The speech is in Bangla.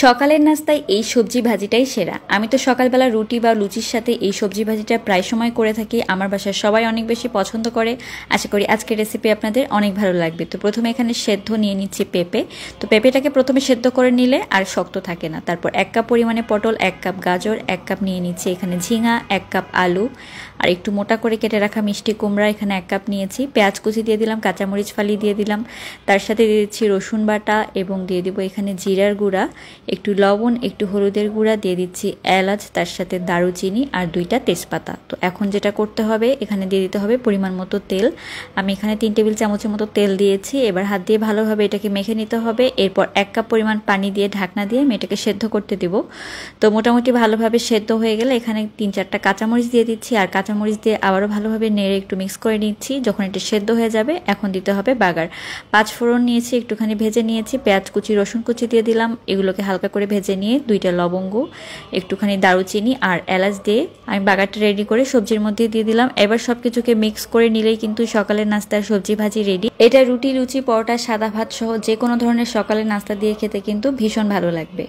সকালের নাস্তায় এই সবজি ভাজিটাই সেরা। আমি তো সকালবেলা রুটি বা লুচির সাথে এই সবজি ভাজিটা প্রায় সময় করে থাকি। আমার বাসার সবাই অনেক বেশি পছন্দ করে। আশা করি আজকের রেসিপি আপনাদের অনেক ভালো লাগবে। তো প্রথমে এখানে সেদ্ধ নিয়ে নিচ্ছি পেঁপে। তো পেঁপেটাকে প্রথমে সেদ্ধ করে নিলে আর শক্ত থাকে না। তারপর 1 কাপ পরিমাণে পটল, 1 কাপ গাজর, 1 কাপ নিয়ে নিচ্ছি এখানে ঝিঙা, 1 কাপ আলু, আর একটু মোটা করে কেটে রাখা মিষ্টি কুমড়া এখানে 1 কাপ নিয়েছি। পেঁয়াজ কুচি দিয়ে দিলাম, কাঁচামরিচ ফালি দিয়ে দিলাম, তার সাথে দিয়ে দিচ্ছি রসুন বাটা এবং দিয়ে দিব এখানে জিরার গুঁড়া, একটু লবণ, একটু হলুদের গুঁড়া, দিয়ে দিচ্ছি এলাচ, তার সাথে দারুচিনি আর 2টা তেজপাতা। তো এখন যেটা করতে হবে, এখানে দিয়ে দিতে হবে পরিমাণ মতো তেল। আমি এখানে 3 টেবিল চামচের মতো তেল দিয়েছি। এবার হাত দিয়ে ভালোভাবে এটাকে মেখে নিতে হবে। এরপর 1 কাপ পরিমাণ পানি দিয়ে ঢাকনা দিয়ে আমি এটাকে সেদ্ধ করতে দিব। তো মোটামুটি ভালোভাবে সেদ্ধ হয়ে গেলে এখানে 3-4টা কাঁচামরিচ দিয়ে দিচ্ছি, আর কাঁচামরিচ দিয়ে আবারও ভালোভাবে নেড়ে একটু মিক্স করে নিচ্ছি। যখন এটা সেদ্ধ হয়ে যাবে এখন দিতে হবে বাগার। 5 ফোড়ন নিয়েছি, একটুখানি ভেজে নিয়েছি, পেঁয়াজ কুচি, রসুন কুচি দিয়ে দিলাম। এগুলোকে হালকা করে ভেজে নিয়ে 2টা লবঙ্গ, একটুখানি দারুচিনি আর এলাচ দিয়ে আমি বাগারটা রেডি করে সবজির মধ্যে দিয়ে দিলাম। এবার সবকিছুকে মিক্স করে নিলেই কিন্তু সকালের নাস্তার সবজি ভাজি রেডি। এটা রুটি, লুচি, পরোটা, সাদা ভাত সহ যে কোনো ধরনের সকালের নাস্তা দিয়ে খেতে কিন্তু ভীষণ ভালো লাগবে।